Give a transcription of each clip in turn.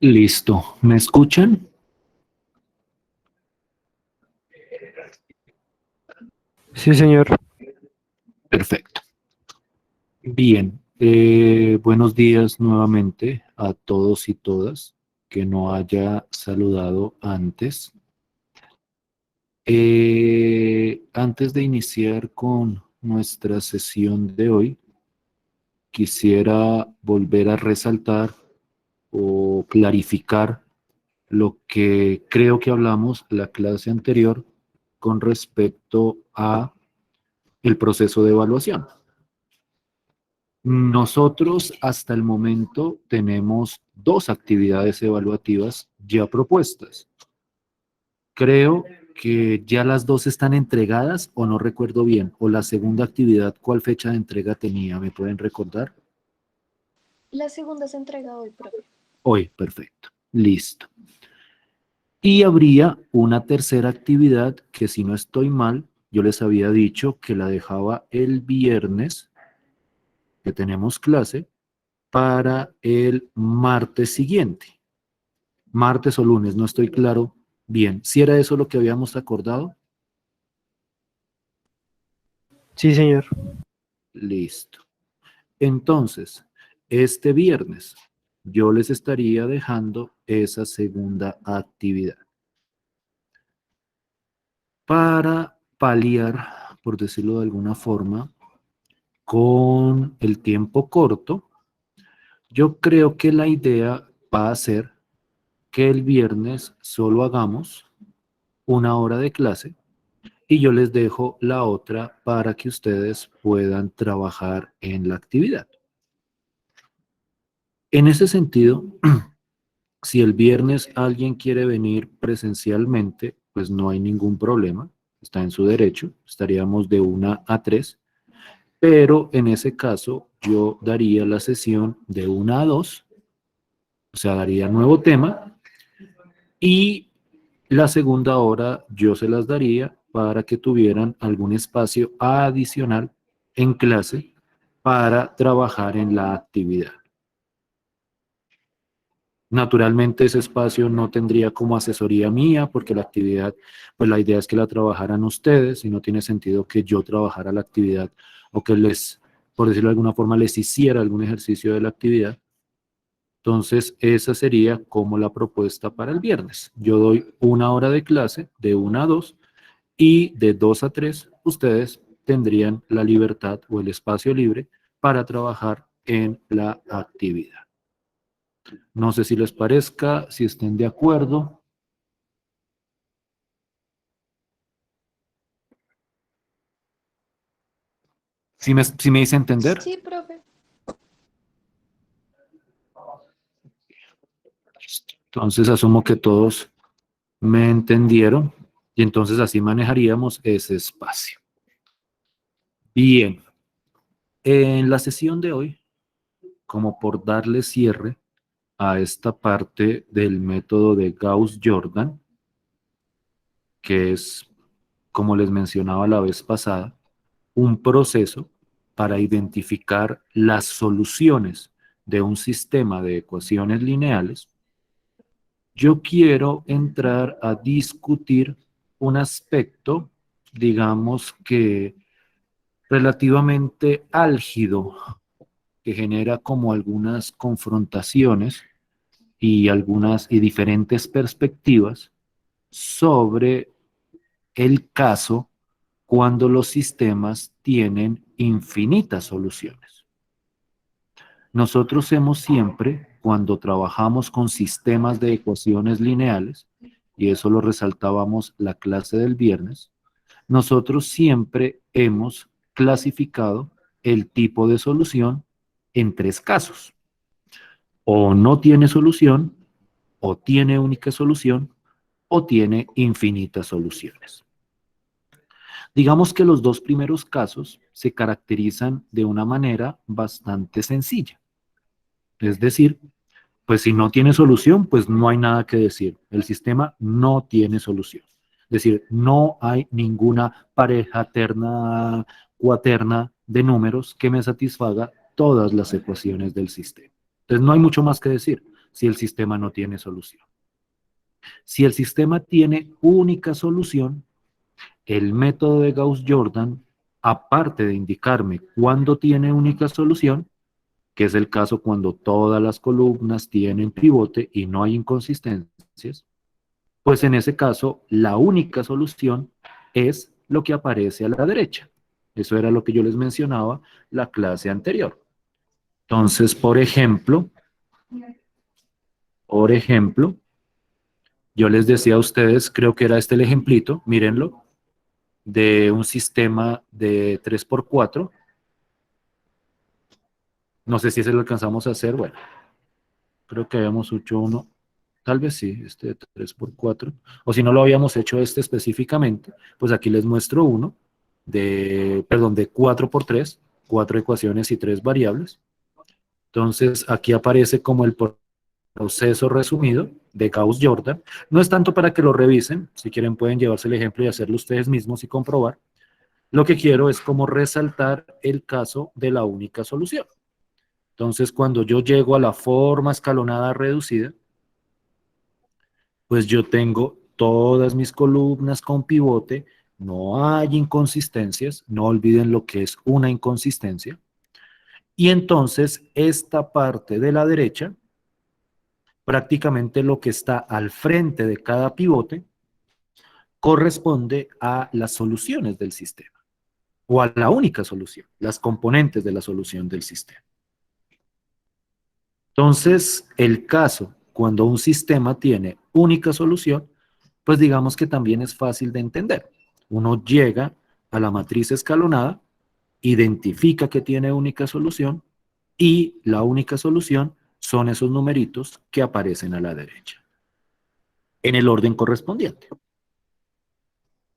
Listo. ¿Me escuchan? Sí, señor. Perfecto. Bien. Buenos días nuevamente a todos y todas que no haya saludado antes. Antes de iniciar con nuestra sesión de hoy, quisiera volver a resaltar o clarificar lo que creo que hablamos la clase anterior con respecto a el proceso de evaluación. Nosotros hasta el momento tenemos 2 actividades evaluativas ya propuestas. Creo que ya las 2 están entregadas o no recuerdo bien. O la segunda actividad, ¿cuál fecha de entrega tenía? ¿Me pueden recordar? La segunda se entrega hoy, profe. Hoy, perfecto. Listo. Y habría una tercera actividad que, si no estoy mal, yo les había dicho que la dejaba el viernes, que tenemos clase, para el martes siguiente. Martes o lunes, no estoy claro bien. ¿Si era eso lo que habíamos acordado? Sí, señor. Listo. Entonces, este viernes yo les estaría dejando esa segunda actividad. Para paliar, por decirlo de alguna forma, con el tiempo corto, yo creo que la idea va a ser que el viernes solo hagamos 1 hora de clase y yo les dejo la otra para que ustedes puedan trabajar en la actividad. En ese sentido, si el viernes alguien quiere venir presencialmente, pues no hay ningún problema, está en su derecho, estaríamos de 1 a 3, pero en ese caso yo daría la sesión de 1 a 2, o sea, daría nuevo tema, y la segunda hora yo se las daría para que tuvieran algún espacio adicional en clase para trabajar en la actividad. Naturalmente ese espacio no tendría como asesoría mía porque la actividad, pues la idea es que la trabajaran ustedes y no tiene sentido que yo trabajara la actividad o que les, por decirlo de alguna forma, les hiciera algún ejercicio de la actividad. Entonces esa sería como la propuesta para el viernes. Yo doy 1 hora de clase de 1 a 2 y de 2 a 3 ustedes tendrían la libertad o el espacio libre para trabajar en la actividad. No sé si les parezca, si estén de acuerdo. ¿Si me hice entender? Sí, profe. Entonces asumo que todos me entendieron y entonces así manejaríamos ese espacio. Bien, en la sesión de hoy, como por darle cierre a esta parte del método de Gauss-Jordan, que es, como les mencionaba la vez pasada, un proceso para identificar las soluciones de un sistema de ecuaciones lineales, yo quiero entrar a discutir un aspecto, digamos que relativamente álgido, que genera como algunas confrontaciones y algunas y diferentes perspectivas sobre el caso cuando los sistemas tienen infinitas soluciones. Nosotros hemos siempre, cuando trabajamos con sistemas de ecuaciones lineales, y eso lo resaltábamos la clase del viernes, nosotros siempre hemos clasificado el tipo de solución en 3 casos. O no tiene solución, o tiene única solución, o tiene infinitas soluciones. Digamos que los 2 primeros casos se caracterizan de una manera bastante sencilla. Es decir, pues si no tiene solución, pues no hay nada que decir. El sistema no tiene solución. Es decir, no hay ninguna pareja terna, cuaterna de números que me satisfaga todas las ecuaciones del sistema. Entonces no hay mucho más que decir si el sistema no tiene solución. Si el sistema tiene única solución, el método de Gauss-Jordan, aparte de indicarme cuándo tiene única solución, que es el caso cuando todas las columnas tienen pivote y no hay inconsistencias, pues en ese caso la única solución es lo que aparece a la derecha. Eso era lo que yo les mencionaba la clase anterior. Entonces, por ejemplo, yo les decía a ustedes, creo que era este el ejemplito, mírenlo, de un sistema de 3×4. No sé si ese lo alcanzamos a hacer, bueno, creo que habíamos hecho uno, tal vez sí, este de 3×4, o si no lo habíamos hecho este específicamente, pues aquí les muestro uno, de 4×3, 4 ecuaciones y 3 variables. Entonces, aquí aparece como el proceso resumido de Gauss-Jordan. No es tanto para que lo revisen, si quieren pueden llevarse el ejemplo y hacerlo ustedes mismos y comprobar. Lo que quiero es como resaltar el caso de la única solución. Entonces, cuando yo llego a la forma escalonada reducida, pues yo tengo todas mis columnas con pivote, no hay inconsistencias, no olviden lo que es una inconsistencia. Y entonces, esta parte de la derecha, prácticamente lo que está al frente de cada pivote, corresponde a las soluciones del sistema, o a la única solución, las componentes de la solución del sistema. Entonces, el caso, cuando un sistema tiene única solución, pues digamos que también es fácil de entender. Uno llega a la matriz escalonada, identifica que tiene única solución, y la única solución son esos numeritos que aparecen a la derecha, en el orden correspondiente.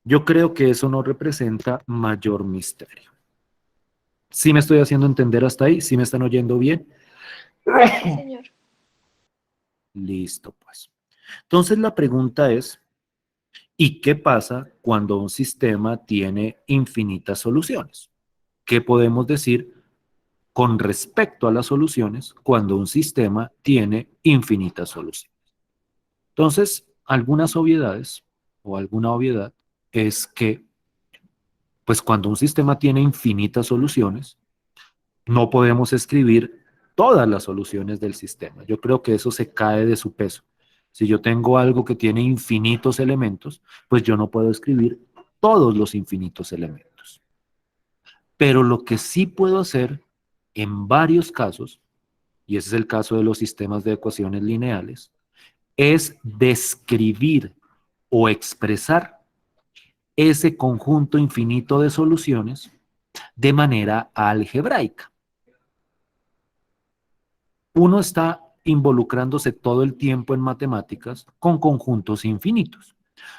Yo creo que eso no representa mayor misterio. ¿Sí me estoy haciendo entender hasta ahí? ¿Sí me están oyendo bien? Sí, señor. Listo, pues. Entonces la pregunta es, ¿y qué pasa cuando un sistema tiene infinitas soluciones? ¿Qué podemos decir con respecto a las soluciones cuando un sistema tiene infinitas soluciones? Entonces, algunas obviedades o alguna obviedad es que, pues cuando un sistema tiene infinitas soluciones, no podemos escribir todas las soluciones del sistema. Yo creo que eso se cae de su peso. Si yo tengo algo que tiene infinitos elementos, pues yo no puedo escribir todos los infinitos elementos. Pero lo que sí puedo hacer en varios casos, y ese es el caso de los sistemas de ecuaciones lineales, es describir o expresar ese conjunto infinito de soluciones de manera algebraica. Uno está involucrándose todo el tiempo en matemáticas con conjuntos infinitos.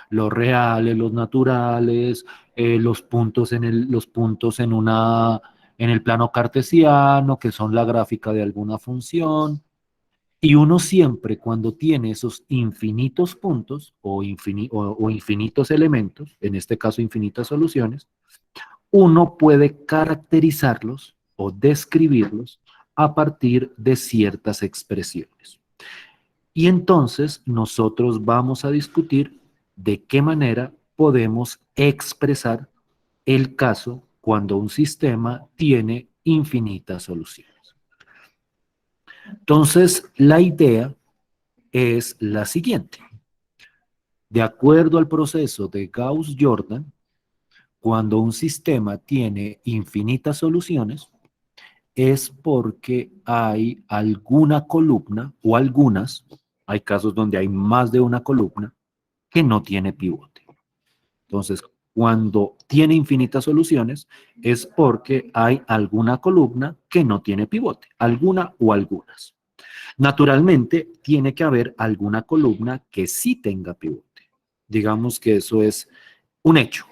Los reales, los naturales, los puntos en el plano cartesiano, que son la gráfica de alguna función. Y uno siempre, cuando tiene esos infinitos puntos o infinitos elementos, en este caso infinitas soluciones, uno puede caracterizarlos o describirlos a partir de ciertas expresiones. Y entonces nosotros vamos a discutir de qué manera podemos expresar el caso cuando un sistema tiene infinitas soluciones. Entonces, la idea es la siguiente. De acuerdo al proceso de Gauss-Jordan, cuando un sistema tiene infinitas soluciones, es porque hay alguna columna o algunas, hay casos donde hay más de una columna, que no tiene pivote. Entonces, cuando tiene infinitas soluciones, es porque hay alguna columna que no tiene pivote, alguna o algunas. Naturalmente, tiene que haber alguna columna que sí tenga pivote. Digamos que eso es un hecho.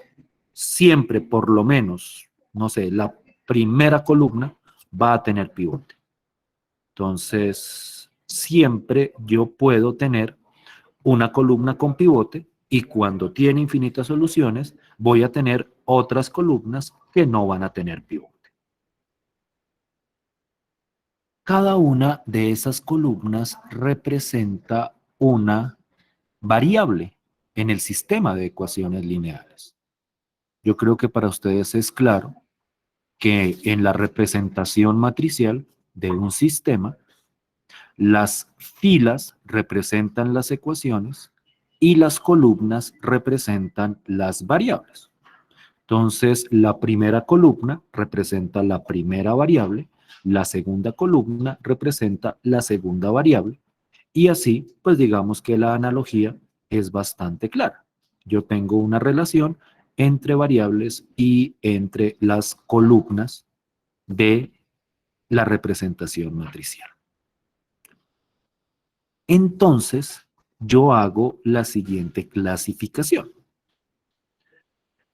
Siempre, por lo menos, no sé, la primera columna va a tener pivote. Entonces, siempre yo puedo tener una columna con pivote y cuando tiene infinitas soluciones, voy a tener otras columnas que no van a tener pivote. Cada una de esas columnas representa una variable en el sistema de ecuaciones lineales. Yo creo que para ustedes es claro que en la representación matricial de un sistema, las filas representan las ecuaciones y las columnas representan las variables. Entonces, la primera columna representa la primera variable, la segunda columna representa la segunda variable, y así, pues digamos que la analogía es bastante clara. Yo tengo una relación entre variables y entre las columnas de la representación matricial. Entonces, yo hago la siguiente clasificación.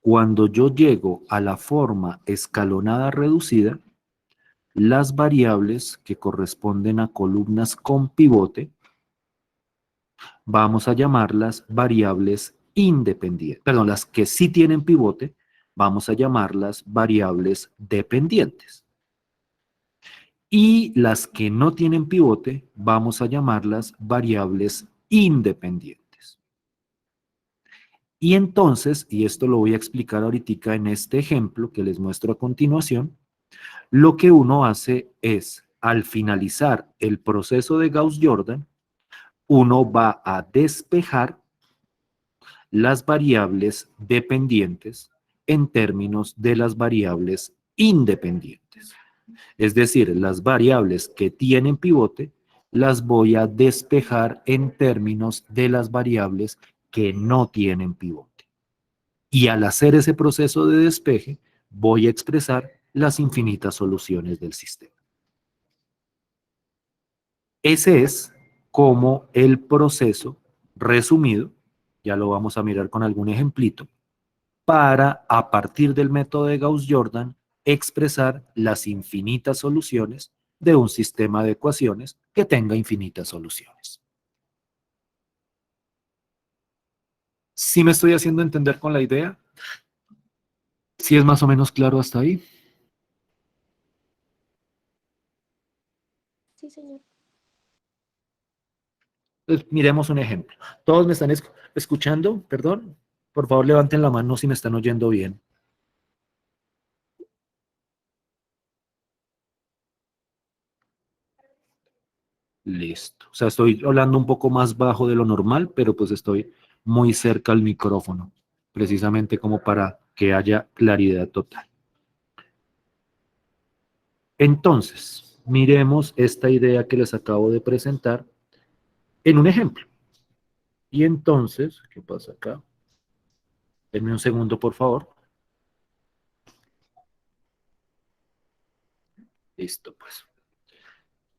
Cuando yo llego a la forma escalonada reducida, las variables que corresponden a columnas con pivote, vamos a llamarlas variables independientes. Perdón, las que sí tienen pivote, vamos a llamarlas variables dependientes. Y las que no tienen pivote, vamos a llamarlas variables independientes. Y entonces, y esto lo voy a explicar ahorita en este ejemplo que les muestro a continuación, lo que uno hace es, al finalizar el proceso de Gauss-Jordan, uno va a despejar las variables dependientes en términos de las variables independientes. Es decir, las variables que tienen pivote las voy a despejar en términos de las variables que no tienen pivote. Y al hacer ese proceso de despeje, voy a expresar las infinitas soluciones del sistema. Ese es como el proceso resumido, ya lo vamos a mirar con algún ejemplito, para, a partir del método de Gauss-Jordan, expresar las infinitas soluciones de un sistema de ecuaciones que tenga infinitas soluciones. ¿Sí me estoy haciendo entender con la idea? ¿Sí es más o menos claro hasta ahí? Sí, señor. Entonces, miremos un ejemplo. ¿Todos me están escuchando? Perdón. Por favor, levanten la mano si me están oyendo bien. Listo. O sea, estoy hablando un poco más bajo de lo normal, pero pues estoy muy cerca al micrófono, precisamente como para que haya claridad total. Entonces, miremos esta idea que les acabo de presentar en un ejemplo. Y entonces, ¿qué pasa acá? Denme un segundo, por favor. Listo, pues.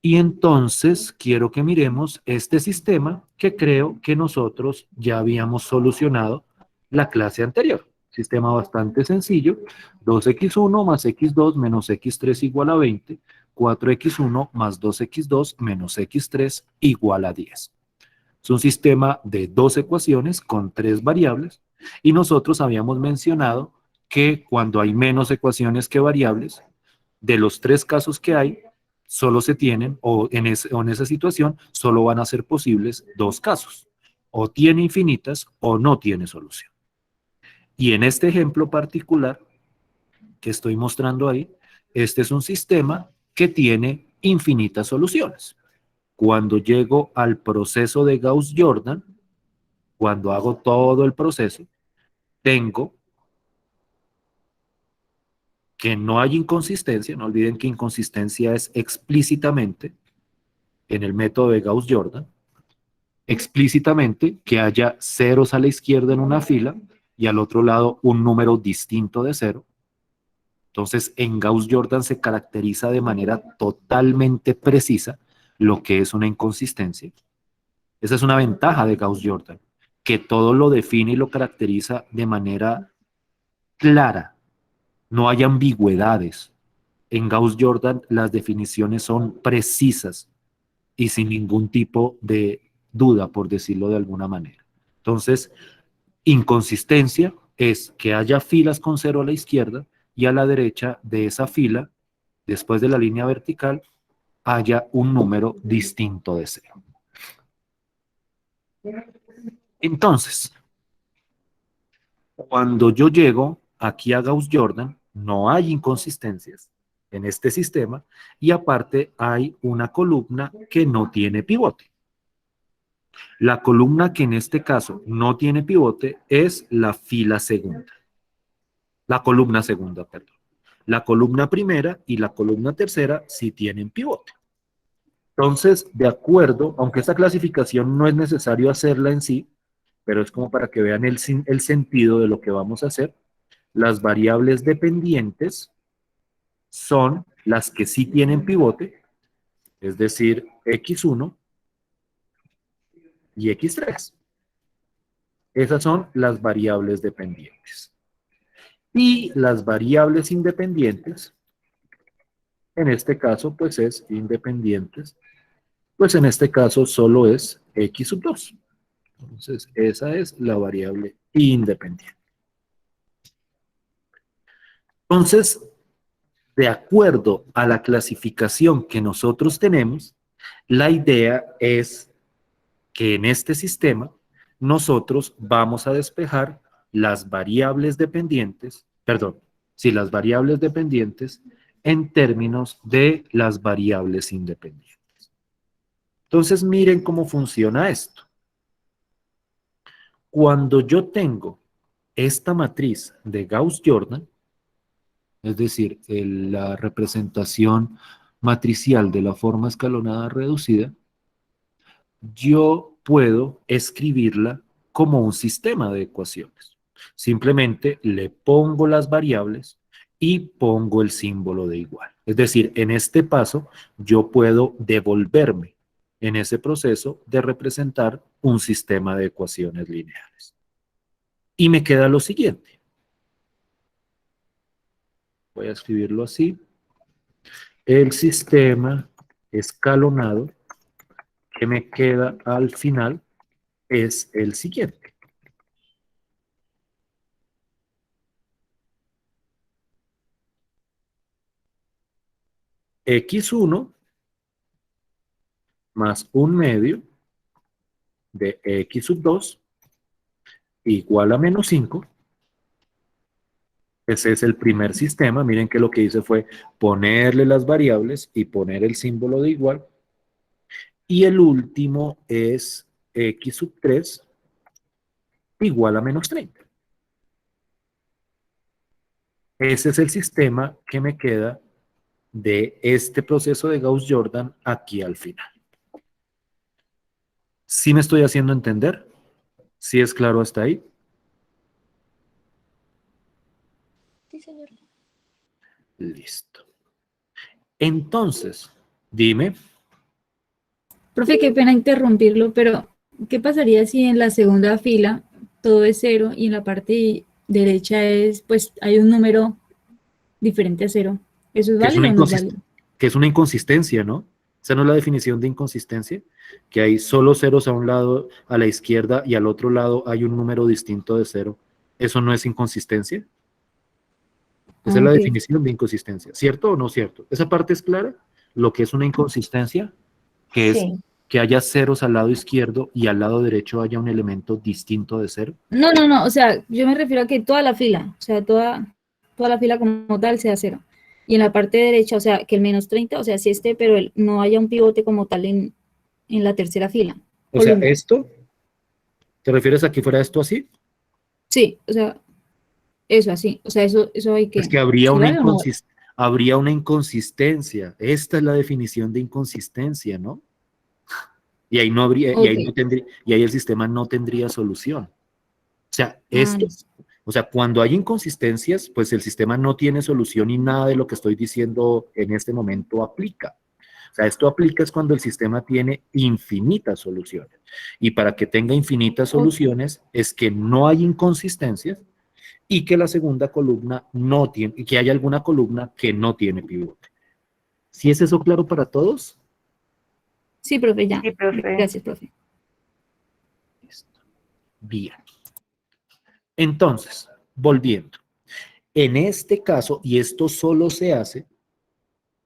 Y entonces quiero que miremos este sistema que creo que nosotros ya habíamos solucionado la clase anterior. Sistema bastante sencillo, 2x1 más x2 menos x3 igual a 20, 4x1 más 2x2 menos x3 igual a 10. Es un sistema de dos ecuaciones con tres variables y nosotros habíamos mencionado que cuando hay menos ecuaciones que variables, de los tres casos que hay, solo se tienen, o en esa situación, solo van a ser posibles dos casos. O tiene infinitas o no tiene solución. Y en este ejemplo particular que estoy mostrando ahí, este es un sistema que tiene infinitas soluciones. Cuando llego al proceso de Gauss-Jordan, cuando hago todo el proceso, tengo que no hay inconsistencia, no olviden que inconsistencia es explícitamente en el método de Gauss-Jordan, explícitamente que haya ceros a la izquierda en una fila y al otro lado un número distinto de cero. Entonces, en Gauss-Jordan se caracteriza de manera totalmente precisa lo que es una inconsistencia. Esa es una ventaja de Gauss-Jordan, que todo lo define y lo caracteriza de manera clara. No hay ambigüedades. En Gauss-Jordan las definiciones son precisas y sin ningún tipo de duda, por decirlo de alguna manera. Entonces, inconsistencia es que haya filas con cero a la izquierda y a la derecha de esa fila, después de la línea vertical, haya un número distinto de 0. Entonces, cuando yo llego aquí a Gauss-Jordan, no hay inconsistencias en este sistema y aparte hay una columna que no tiene pivote. La columna que en este caso no tiene pivote es la fila segunda. La columna segunda, perdón. La columna primera y la columna tercera sí tienen pivote. Entonces, de acuerdo, aunque esta clasificación no es necesario hacerla en sí, pero es como para que vean el sentido de lo que vamos a hacer, las variables dependientes son las que sí tienen pivote, es decir, x1 y x3. Esas son las variables dependientes. Y las variables independientes, en este caso, pues es independientes, pues en este caso solo es x sub 2. Entonces, esa es la variable independiente. Entonces, de acuerdo a la clasificación que nosotros tenemos, la idea es que en este sistema nosotros vamos a despejar las variables dependientes, perdón, sí, las variables dependientes en términos de las variables independientes. Entonces, miren cómo funciona esto. Cuando yo tengo esta matriz de Gauss-Jordan, es decir, la representación matricial de la forma escalonada reducida, yo puedo escribirla como un sistema de ecuaciones. Simplemente le pongo las variables y pongo el símbolo de igual. Es decir, en este paso yo puedo devolverme en ese proceso de representar un sistema de ecuaciones lineales. Y me queda lo siguiente. Voy a escribirlo así. El sistema escalonado que me queda al final es el siguiente. X1 más 1/2 de X sub 2 igual a menos 5. Ese es el primer sistema. Miren que lo que hice fue ponerle las variables y poner el símbolo de igual. Y el último es X sub 3 igual a menos 30. Ese es el sistema que me queda de este proceso de Gauss-Jordan aquí al final. ¿Sí me estoy haciendo entender? ¿Sí es claro hasta ahí? Sí, señor. Listo. Entonces, dime. Profe, qué pena interrumpirlo, pero ¿qué pasaría si en la segunda fila todo es 0 y en la parte derecha pues hay un número diferente a 0? ¿Eso es Que es una válido o no es válido? que es una inconsistencia, ¿no? Esa no es la definición de inconsistencia, que hay solo ceros a un lado, a la izquierda, y al otro lado hay un número distinto de 0. ¿Eso no es inconsistencia? Esa es Ah, la ok. definición de inconsistencia. ¿Cierto o no cierto? ¿Esa parte es clara? Lo que es una inconsistencia, que es Sí. que haya ceros al lado izquierdo y al lado derecho haya un elemento distinto de 0. No, o sea, yo me refiero a que toda la fila, o sea, toda la fila como tal sea 0. Y en la parte derecha, o sea, que el menos 30, o sea, sí esté, pero no haya un pivote como tal en la tercera fila, O sea, columna. esto, ¿te refieres a que fuera esto así? Sí, o sea, eso así, o sea, eso hay Es que, que habría ¿sí una, vale o no? habría una inconsistencia. Esta es la definición de inconsistencia, ¿no? Y ahí no habría, y Ok, ahí no tendría, y ahí el sistema no tendría solución. O sea, esto, listo. o sea, cuando hay inconsistencias, pues el sistema no tiene solución y nada de lo que estoy diciendo en este momento aplica. O sea, esto aplica es cuando el sistema tiene infinitas soluciones. Y para que tenga infinitas Ok. soluciones es que no hay inconsistencias y que la segunda columna no tiene, y que haya alguna columna que no tiene pivote. ¿Sí es eso claro para todos? Sí, profe, ya. Sí, profe. Gracias, profe. Listo. Bien. Entonces, volviendo. En este caso, y esto solo se hace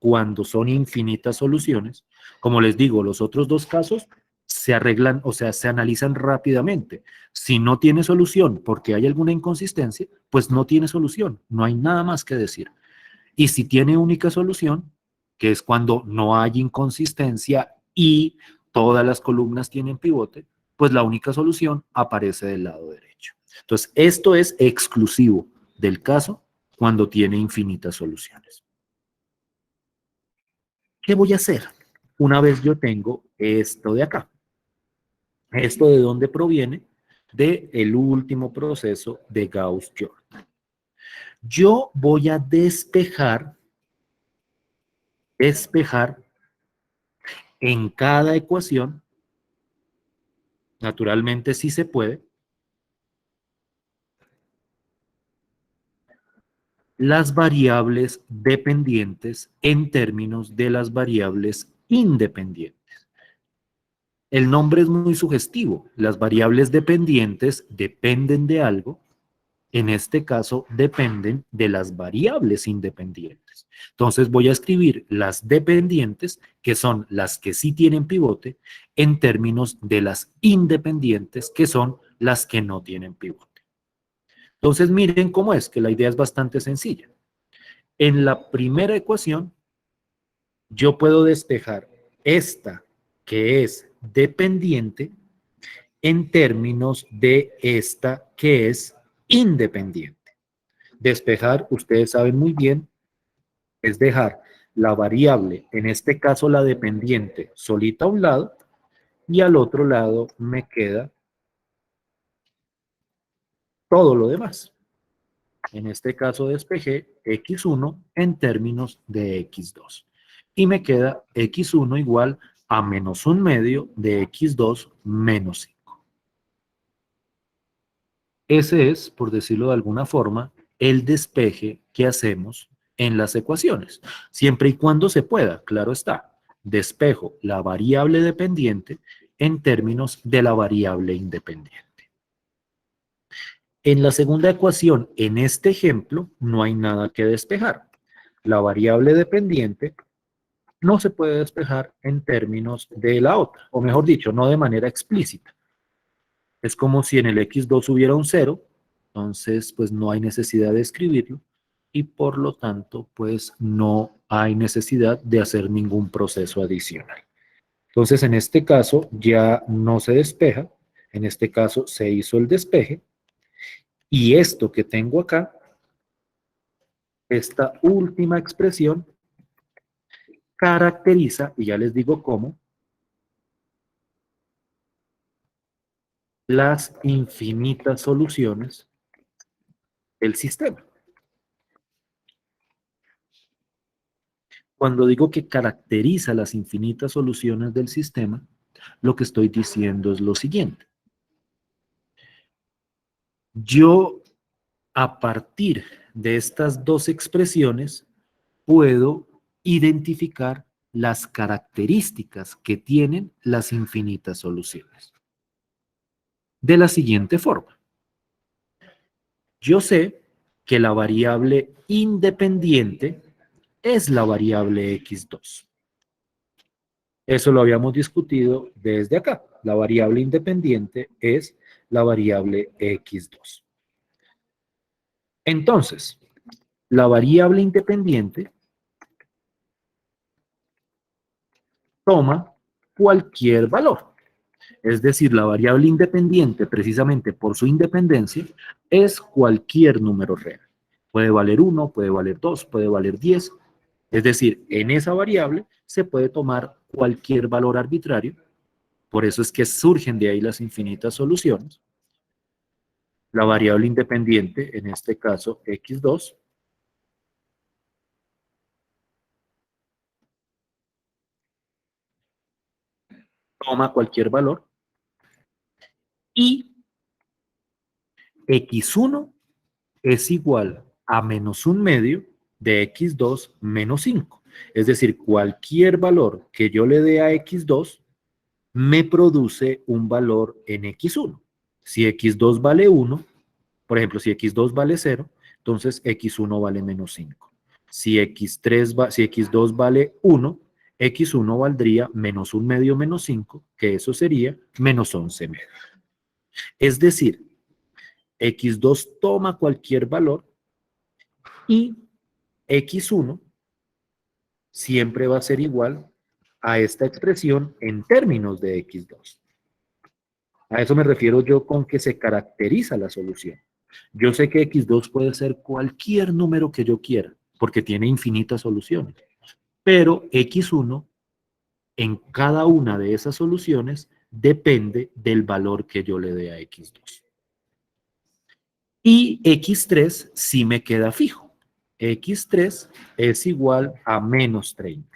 cuando son infinitas soluciones. Como les digo, los otros dos casos se arreglan, o sea, se analizan rápidamente. Si no tiene solución porque hay alguna inconsistencia, pues no tiene solución, no hay nada más que decir. Y si tiene única solución, que es cuando no hay inconsistencia y todas las columnas tienen pivote, pues la única solución aparece del lado derecho. Entonces, esto es exclusivo del caso cuando tiene infinitas soluciones. ¿Qué voy a hacer una vez yo tengo esto de acá? ¿Esto de dónde proviene? Del último proceso de Gauss-Jordan. Yo voy a despejar en cada ecuación, naturalmente sí se puede, las variables dependientes en términos de las variables independientes. El nombre es muy sugestivo. Las variables dependientes dependen de algo. En este caso, dependen de las variables independientes. Entonces voy a escribir las dependientes, que son las que sí tienen pivote, en términos de las independientes, que son las que no tienen pivote. Entonces miren cómo es, que la idea es bastante sencilla. En la primera ecuación, yo puedo despejar esta, que es dependiente, en términos de esta, que es independiente. Despejar, ustedes saben muy bien, es dejar la variable, en este caso la dependiente, solita a un lado, y al otro lado me queda todo lo demás. En este caso despejé x1 en términos de x2. Y me queda x1 igual a menos 1/2 de x2 menos 5. Ese es, por decirlo de alguna forma, el despeje que hacemos en las ecuaciones. Siempre y cuando se pueda, claro está. Despejo la variable dependiente en términos de la variable independiente. En la segunda ecuación, en este ejemplo, no hay nada que despejar. La variable dependiente no se puede despejar en términos de la otra, o mejor dicho, no de manera explícita. Es como si en el x2 hubiera un 0, entonces pues no hay necesidad de escribirlo y por lo tanto pues no hay necesidad de hacer ningún proceso adicional. Entonces en este caso ya no se despeja, en este caso se hizo el despeje y esto que tengo acá, esta última expresión, caracteriza, y ya les digo cómo, las infinitas soluciones del sistema. Cuando digo que caracteriza las infinitas soluciones del sistema, lo que estoy diciendo es lo siguiente. Yo, a partir de estas dos expresiones, puedo identificar las características que tienen las infinitas soluciones. De la siguiente forma. Yo sé que la variable independiente es la variable x2. Eso lo habíamos discutido desde acá. La variable independiente es la variable x2. Entonces, la variable independiente toma cualquier valor. Es decir, la variable independiente, precisamente por su independencia, es cualquier número real. Puede valer 1, puede valer 2, puede valer 10. Es decir, en esa variable se puede tomar cualquier valor arbitrario. Por eso es que surgen de ahí las infinitas soluciones. La variable independiente, en este caso x2, toma cualquier valor. Y x1 es igual a menos 1/2 de x2 menos 5. Es decir, cualquier valor que yo le dé a x2 me produce un valor en x1. Si x2 vale 1, por ejemplo, si x2 vale 0, entonces x1 vale menos 5. Si si x2 vale 1, x1 valdría menos 1 medio menos 5, que eso sería menos 11 medio. Es decir, x2 toma cualquier valor y x1 siempre va a ser igual a esta expresión en términos de x2. A eso me refiero yo con que se caracteriza la solución. Yo sé que x2 puede ser cualquier número que yo quiera, porque tiene infinitas soluciones. Pero x1 en cada una de esas soluciones depende del valor que yo le dé a x2. Y x3 sí me queda fijo. x3 es igual a menos 30.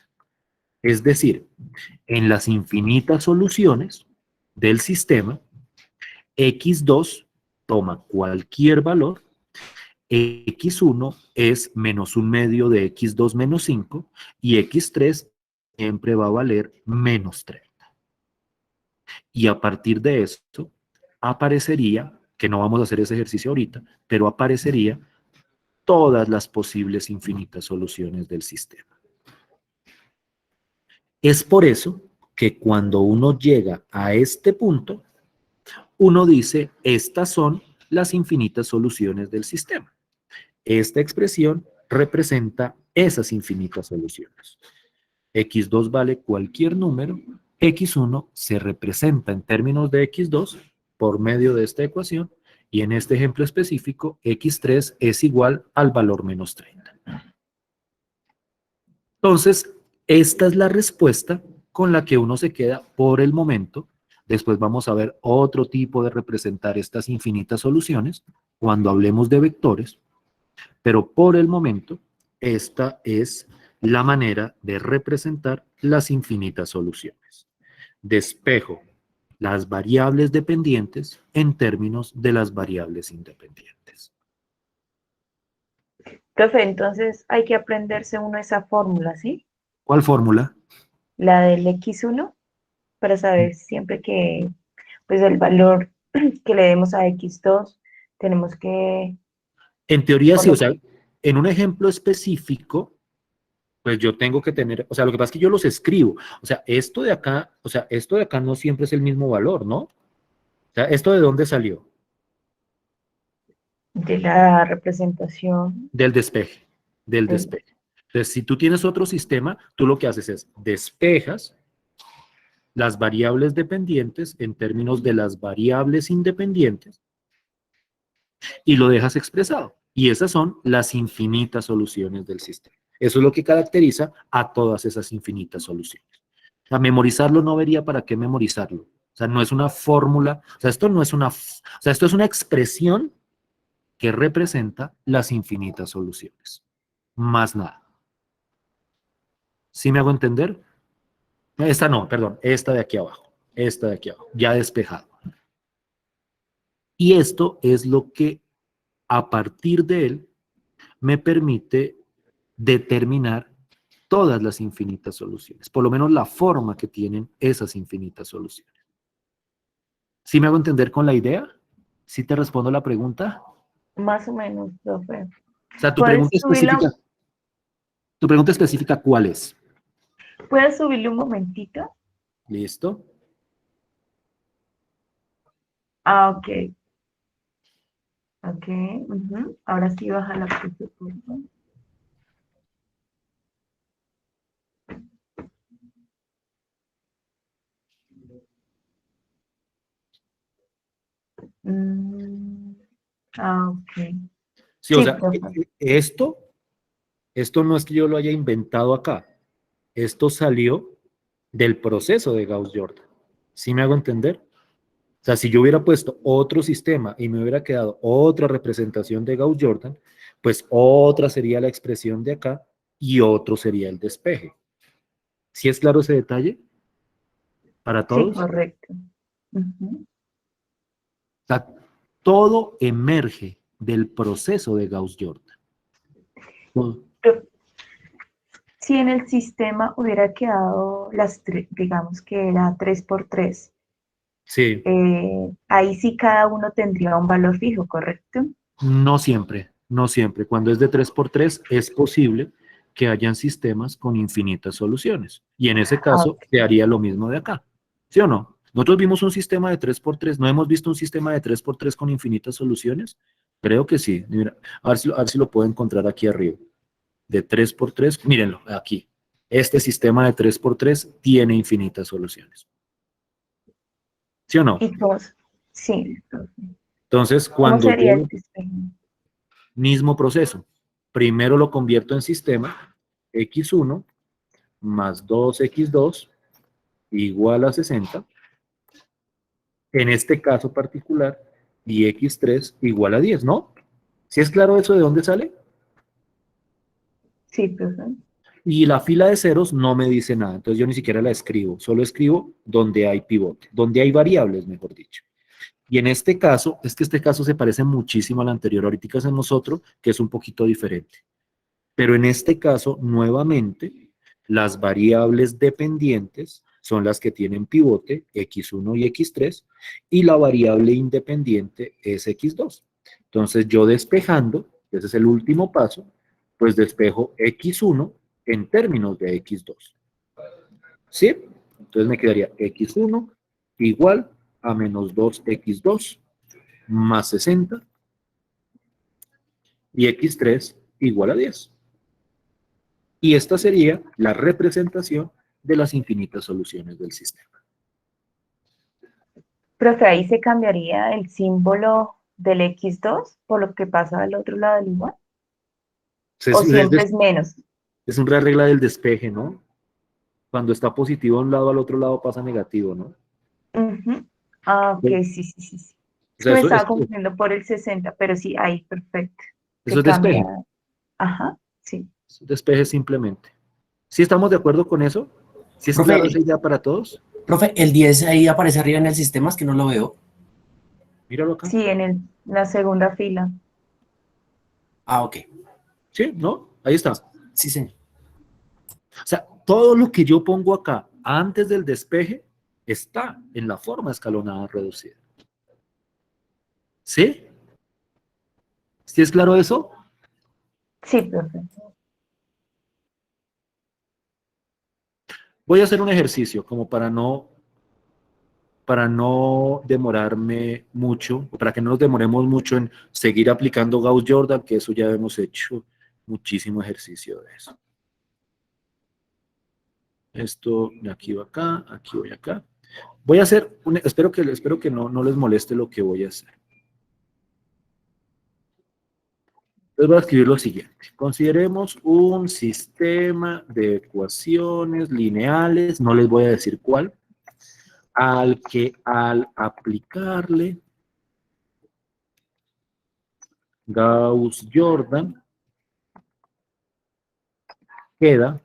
Es decir, en las infinitas soluciones del sistema, x2 toma cualquier valor, x1 es menos 1 medio de x2 menos 5 y x3 siempre va a valer menos 30. Y a partir de esto aparecería, que no vamos a hacer ese ejercicio ahorita, pero aparecería todas las posibles infinitas soluciones del sistema. Es por eso que cuando uno llega a este punto, uno dice, estas son las infinitas soluciones del sistema. Esta expresión representa esas infinitas soluciones. x2 vale cualquier número, x1 se representa en términos de x2 por medio de esta ecuación, y en este ejemplo específico, x3 es igual al valor menos 30. Entonces, esta es la respuesta con la que uno se queda por el momento. Después vamos a ver otro tipo de representar estas infinitas soluciones cuando hablemos de vectores, pero por el momento, esta es la manera de representar las infinitas soluciones. Despejo las variables dependientes en términos de las variables independientes. Profe, entonces hay que aprenderse uno esa fórmula, ¿sí? ¿Cuál fórmula? La del x1, para saber siempre que, pues, el valor que le demos a x2, tenemos que... En teoría sí, o sea, en un ejemplo específico, pues yo tengo que tener, o sea, lo que pasa es que yo los escribo. O sea, esto de acá no siempre es el mismo valor, ¿no? O sea, ¿esto de dónde salió? De la representación. Del despeje, del despeje. Entonces, si tú tienes otro sistema, tú lo que haces es despejas las variables dependientes en términos de las variables independientes y lo dejas expresado. Y esas son las infinitas soluciones del sistema. Eso es lo que caracteriza a todas esas infinitas soluciones. O sea, memorizarlo no vería para qué memorizarlo. O sea, no es una fórmula, o sea, esto no es una, o sea, esto es una expresión que representa las infinitas soluciones. Más nada. ¿Sí me hago entender? Esta no, perdón, esta de aquí abajo. Esta de aquí abajo, ya despejado. Y esto es lo que, a partir de él, me permite determinar todas las infinitas soluciones, por lo menos la forma que tienen esas infinitas soluciones. ¿Sí me hago entender con la idea? ¿Sí te respondo la pregunta? Más o menos, profe. O sea, tu pregunta específica, ¿cuál es? ¿Puedes subirle un momentito? ¿Listo? Ah, ok. Ok, ahora sí baja la presupuesto. Ok. Sí, o Sí, sea, profe. esto no es que yo lo haya inventado acá. Esto salió del proceso de Gauss-Jordan. ¿Sí me hago entender? O sea, si yo hubiera puesto otro sistema y me hubiera quedado otra representación de Gauss-Jordan, pues otra sería la expresión de acá y otro sería el despeje. ¿Sí es claro ese detalle? ¿Para Sí, todos? correcto. O sea, todo emerge del proceso de Gauss-Jordan. Pero si en el sistema hubiera quedado digamos que era 3 por 3, Sí, ahí sí cada uno tendría un valor fijo, ¿correcto? no siempre, no siempre. Cuando es de 3 por 3 es posible que hayan sistemas con infinitas soluciones. Y en ese Ah, caso, ok. se haría lo mismo de acá. ¿Sí o no? Nosotros vimos un sistema de 3×3, ¿no hemos visto un sistema de 3×3 con infinitas soluciones? Creo que sí. Mira, a ver si lo puedo encontrar aquí arriba. De 3×3, mírenlo, aquí. Este sistema de 3×3 tiene infinitas soluciones. ¿Sí o no? ¿Y cómo? Sí. Entonces, ¿Cómo cuando sería yo, el despeje? mismo proceso, primero lo convierto en sistema, x1 más 2x2 igual a 60, en este caso particular, y x3 igual a 10, ¿no? ¿Sí es claro eso de dónde sale? Sí, profe. Y la fila de ceros no me dice nada, entonces yo ni siquiera la escribo, solo escribo donde hay pivote, donde hay variables, mejor dicho. Y en este caso, es que este caso se parece muchísimo al anterior, ahorita hacemos otro que es un poquito diferente. Pero en este caso, nuevamente, las variables dependientes son las que tienen pivote, x1 y x3, y la variable independiente es x2. Entonces yo despejando, ese es el último paso, pues despejo x1 en términos de x2. ¿Sí? Entonces me quedaría x1 igual a menos 2x2 más 60 y x3 igual a 10. Y esta sería la representación de las infinitas soluciones del sistema. Profe, ahí se cambiaría el símbolo del x2 por lo que pasa al otro lado del igual. Es, O siempre es, es menos. es una regla del despeje, ¿no? Cuando está positivo a un lado, al otro lado pasa negativo, ¿no? Ujú. Ah, ok, Sí. sí, sí, sí, sí. O Es sea, que me estaba confundiendo por el 60, pero sí, ahí, perfecto. eso Se es cambia. despeje. Ajá, sí. Es despeje simplemente. ¿Sí estamos de acuerdo con eso? ¿Sí es claro esa Profe, idea para todos? profe, el 10 ahí aparece arriba en el sistema, es que no lo veo. Míralo acá. Sí, la segunda fila. Ah, ok. Sí, ¿no? Ahí está. Sí, señor. O sea, todo lo que yo pongo acá antes del despeje está en la forma escalonada reducida. ¿Sí? ¿Sí es claro eso? Sí, profe. Voy a hacer un ejercicio como para no demorarme mucho, o para que no nos demoremos mucho en seguir aplicando Gauss-Jordan, que eso ya hemos hecho muchísimo ejercicio de eso. Esto de aquí va acá, aquí voy acá. Voy a hacer, espero que no les moleste lo que voy a hacer. Entonces voy a escribir lo siguiente. Consideremos un sistema de ecuaciones lineales, no les voy a decir cuál, al que al aplicarle Gauss-Jordan queda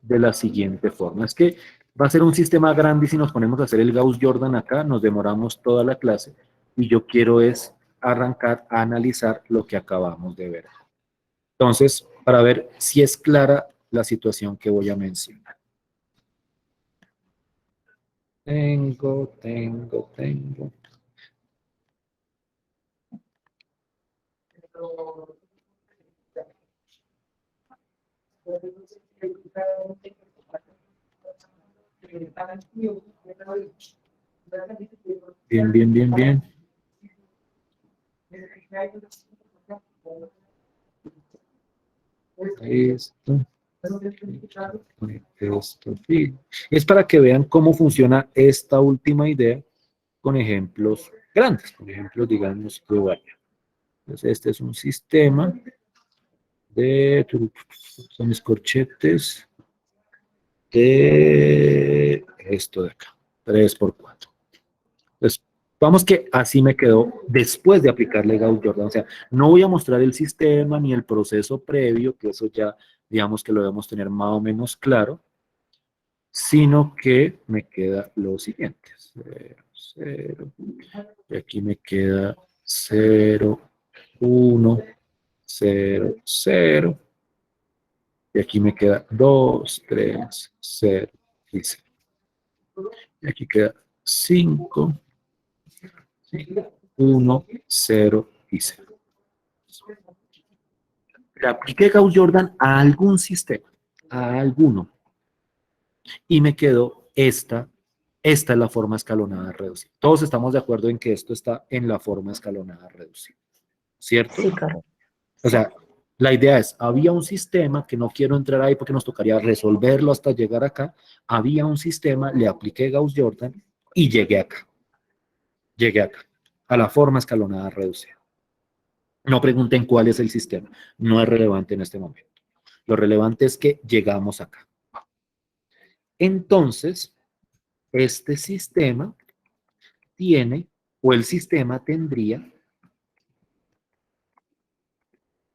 de la siguiente forma. Es que va a ser un sistema grande y si nos ponemos a hacer el Gauss-Jordan acá, nos demoramos toda la clase y yo quiero es arrancar a analizar lo que acabamos de ver. Entonces, para ver si es clara la situación que voy a mencionar. Tengo. Bien. Esto, sí. Es para que vean cómo funciona esta última idea con ejemplos grandes, con ejemplos, digamos, que vaya. Entonces, este es un sistema de, son mis corchetes de esto de acá, 3×4. Entonces, vamos que así me quedó después de aplicarle Gauss-Jordan. O sea, no voy a mostrar el sistema ni el proceso previo, que eso ya, digamos que lo debemos tener más o menos claro, sino que me queda lo siguiente. 0, 0, y aquí me queda 0, 1, 0, 0, y aquí me queda 2, 3, 0 y 0. Y aquí queda 5, 1, 0 y 0. Le apliqué Gauss-Jordan a algún sistema. a alguno. Y me quedó esta es la forma escalonada reducida. Todos estamos de acuerdo en que esto está en la forma escalonada reducida, ¿cierto? Sí, correcto. O sea, la idea es, había un sistema, que no quiero entrar ahí porque nos tocaría resolverlo hasta llegar acá, había un sistema, le apliqué Gauss-Jordan y llegué acá, a la forma escalonada reducida. No pregunten cuál es el sistema, no es relevante en este momento. Lo relevante es que llegamos acá. Entonces, este sistema tiene, o el sistema tendría,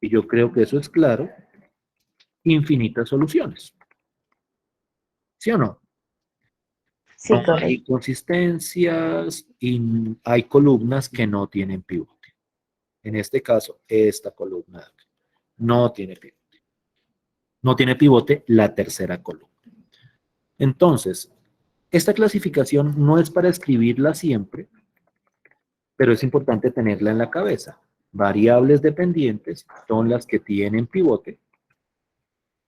y yo creo que eso es claro, infinitas soluciones. ¿Sí o no? Sí, No hay correcto. inconsistencias y hay columnas que no tienen pivote. En este caso, esta columna no tiene pivote. No tiene pivote la tercera columna. Entonces, esta clasificación no es para escribirla siempre, pero es importante tenerla en la cabeza. Variables dependientes son las que tienen pivote.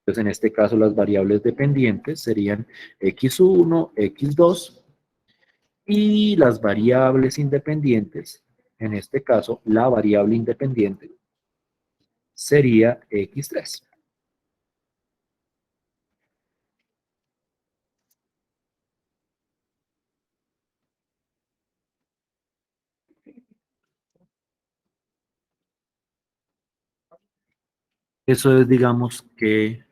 Entonces, en este caso, las variables dependientes serían x1, x2, y las variables independientes, en este caso, la variable independiente sería x3. Eso es, digamos, que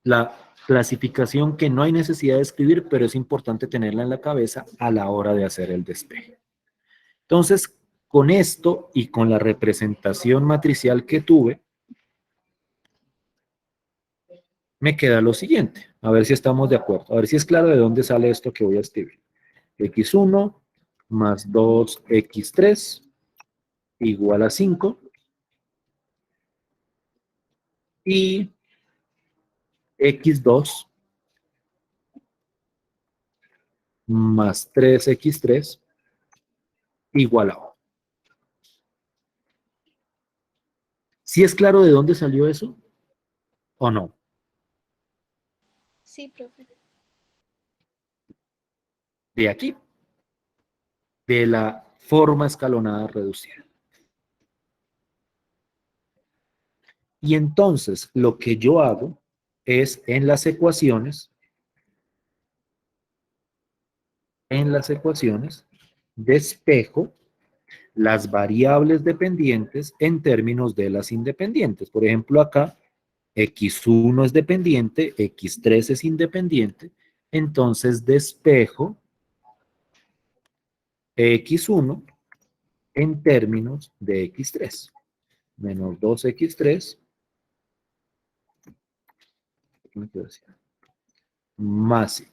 la clasificación que no hay necesidad de escribir, pero es importante tenerla en la cabeza a la hora de hacer el despeje. Entonces, con esto y con la representación matricial que tuve, me queda lo siguiente. A ver si estamos de acuerdo. A ver si es claro de dónde sale esto que voy a escribir. x1 más 2x3 igual a 5. Y x2 más 3x3 igual a 1. ¿Sí es claro de dónde salió eso o no? Sí, profe. De aquí, de la forma escalonada reducida. Y entonces lo que yo hago es en las ecuaciones, despejo las variables dependientes en términos de las independientes. Por ejemplo, acá x1 es dependiente, x3 es independiente, entonces despejo x1 en términos de x3. Menos 2x3 más 5.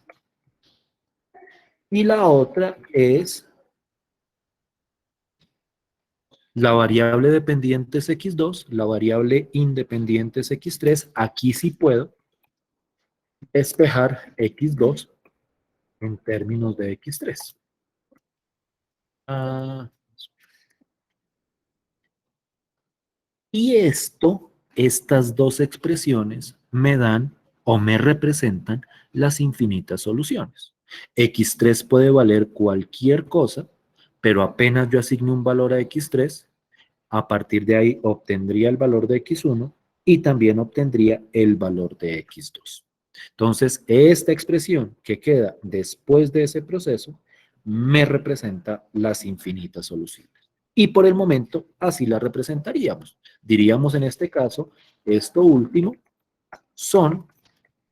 Y la otra es la variable dependiente es x2, la variable independiente es x3. Aquí sí puedo despejar x2 en términos de x3. Y estas dos expresiones me dan o me representan las infinitas soluciones. x3 puede valer cualquier cosa, pero apenas yo asigne un valor a x3, a partir de ahí obtendría el valor de x1 y también obtendría el valor de x2. Entonces, esta expresión que queda después de ese proceso me representa las infinitas soluciones. Y por el momento, así la representaríamos. Diríamos en este caso, esto último son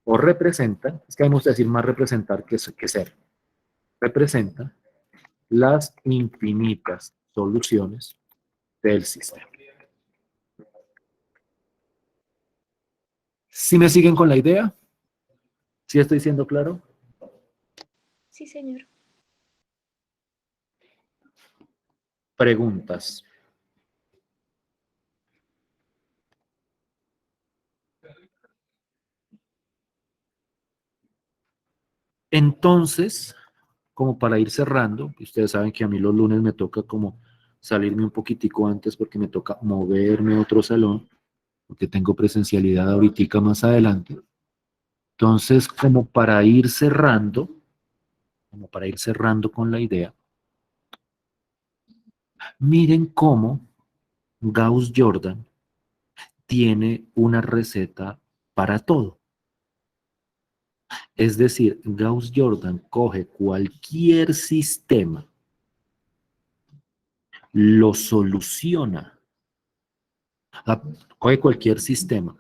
o representan, es que vamos a decir más representar que ser, representan las infinitas soluciones del sistema. ¿Sí me siguen con la idea? ¿Sí estoy siendo claro? Sí, señor. Preguntas. Entonces, como para ir cerrando, ustedes saben que a mí los lunes me toca como salirme un poquitico antes porque me toca moverme a otro salón, porque tengo presencialidad ahorita más adelante. Entonces, como para ir cerrando con la idea, miren cómo Gauss-Jordan tiene una receta para todo. Es decir, Gauss-Jordan coge cualquier sistema, lo soluciona, coge cualquier sistema,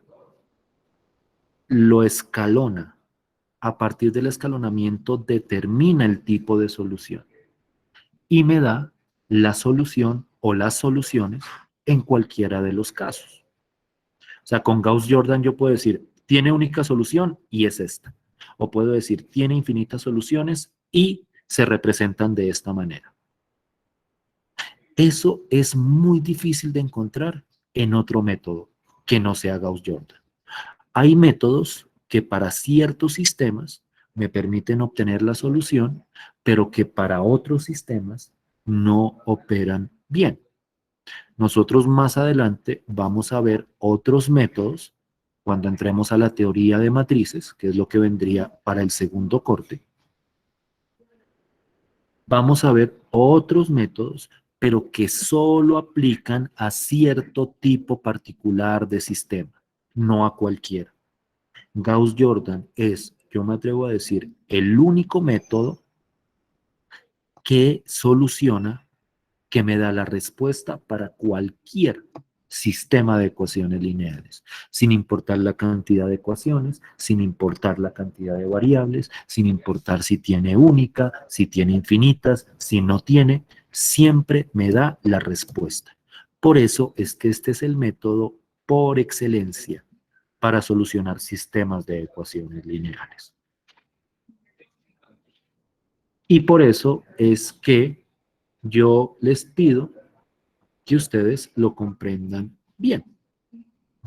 lo escalona, a partir del escalonamiento determina el tipo de solución y me da la solución o las soluciones en cualquiera de los casos. O sea, con Gauss-Jordan yo puedo decir, tiene única solución y es esta. O puedo decir, tiene infinitas soluciones y se representan de esta manera. Eso es muy difícil de encontrar en otro método que no sea Gauss-Jordan. Hay métodos que para ciertos sistemas me permiten obtener la solución, pero que para otros sistemas no operan bien. Nosotros más adelante vamos a ver otros métodos cuando entremos a la teoría de matrices, que es lo que vendría para el segundo corte. Vamos a ver otros métodos, pero que solo aplican a cierto tipo particular de sistema, no a cualquiera. Gauss-Jordan es, yo me atrevo a decir, el único método que soluciona, que me da la respuesta para cualquier sistema de ecuaciones lineales, sin importar la cantidad de ecuaciones, sin importar la cantidad de variables, sin importar si tiene única, si tiene infinitas, si no tiene, siempre me da la respuesta. Por eso es que este es el método por excelencia para solucionar sistemas de ecuaciones lineales. Y por eso es que yo les pido que ustedes lo comprendan bien.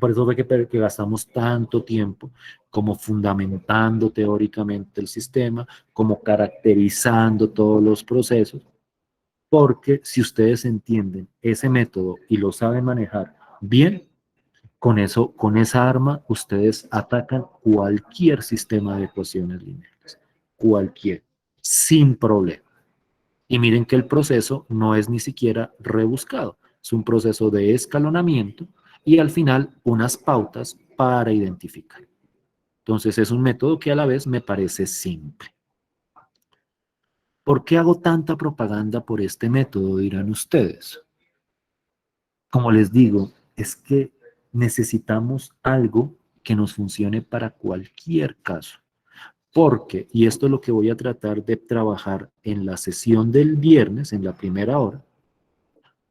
Por eso fue que gastamos tanto tiempo como fundamentando teóricamente el sistema, como caracterizando todos los procesos, porque si ustedes entienden ese método y lo saben manejar bien, con eso, con esa arma, ustedes atacan cualquier sistema de ecuaciones lineales, cualquier, sin problema. Y miren que el proceso no es ni siquiera rebuscado, es un proceso de escalonamiento y al final unas pautas para identificar. Entonces es un método que a la vez me parece simple. ¿Por qué hago tanta propaganda por este método? Dirán ustedes. Como les digo, es que necesitamos algo que nos funcione para cualquier caso. Porque, y esto es lo que voy a tratar de trabajar en la sesión del viernes, en la primera hora,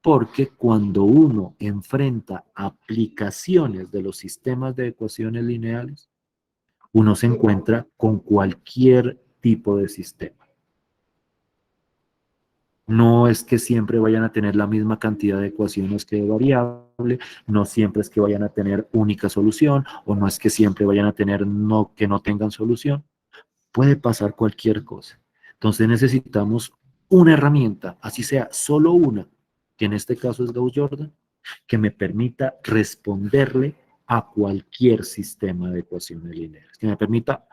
porque cuando uno enfrenta aplicaciones de los sistemas de ecuaciones lineales, uno se encuentra con cualquier tipo de sistema. No es que siempre vayan a tener la misma cantidad de ecuaciones que de variable, no siempre es que vayan a tener única solución, o no es que siempre vayan a tener que no tengan solución. Puede pasar cualquier cosa. Entonces necesitamos una herramienta, así sea solo una, que en este caso es Gauss-Jordan, que me permita responderle a cualquier sistema de ecuaciones lineales, que me permita,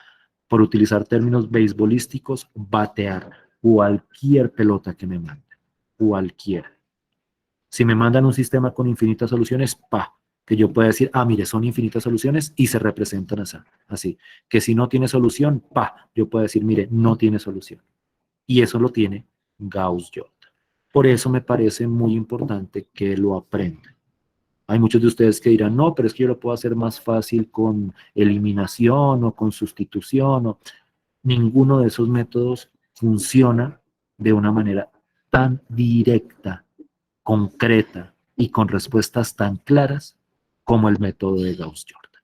por utilizar términos beisbolísticos, batear cualquier pelota que me manden, cualquiera. Si me mandan un sistema con infinitas soluciones, que yo pueda decir, mire, son infinitas soluciones y se representan así. Que si no tiene solución, yo puedo decir, mire, no tiene solución. Y eso lo tiene Gauss-Jordan. Por eso me parece muy importante que lo aprendan. Hay muchos de ustedes que dirán, no, pero es que yo lo puedo hacer más fácil con eliminación o con sustitución. Ninguno de esos métodos funciona de una manera tan directa, concreta y con respuestas tan claras como el método de Gauss-Jordan.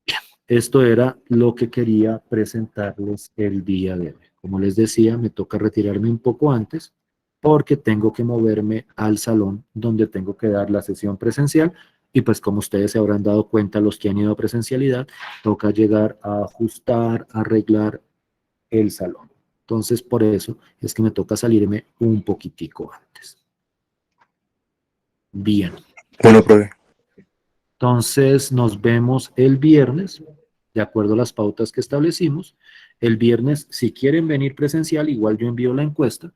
Bien, esto era lo que quería presentarles el día de hoy. Como les decía, me toca retirarme un poco antes porque tengo que moverme al salón donde tengo que dar la sesión presencial y pues como ustedes se habrán dado cuenta, los que han ido a presencialidad, toca llegar a ajustar, arreglar el salón. Entonces, por eso es que me toca salirme un poquitico antes. Bien. Bueno, profe. Entonces, nos vemos el viernes, de acuerdo a las pautas que establecimos. El viernes, si quieren venir presencial, igual yo envío la encuesta,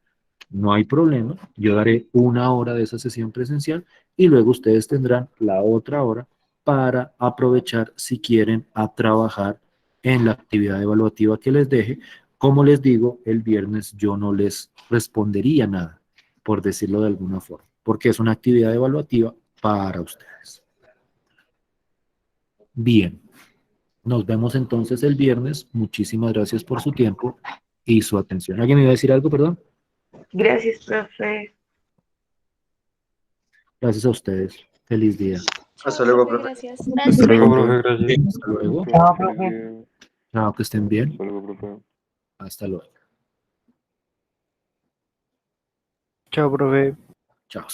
no hay problema. Yo daré 1 hora de esa sesión presencial y luego ustedes tendrán la otra hora para aprovechar si quieren a trabajar en la actividad evaluativa que les deje. Como les digo, el viernes yo no les respondería nada, por decirlo de alguna forma, porque es una actividad evaluativa para ustedes. Bien, nos vemos entonces el viernes. Muchísimas gracias por su tiempo y su atención. ¿Alguien me iba a decir algo, perdón? Gracias, profe. Gracias a ustedes. Feliz día. Hasta luego, Profe, profe. gracias. Hasta luego, Profe, profe. gracias. Hasta luego. Chao, profe. Chao, que estén bien. Hasta luego, profe. Hasta luego. Chao, profe. Chao.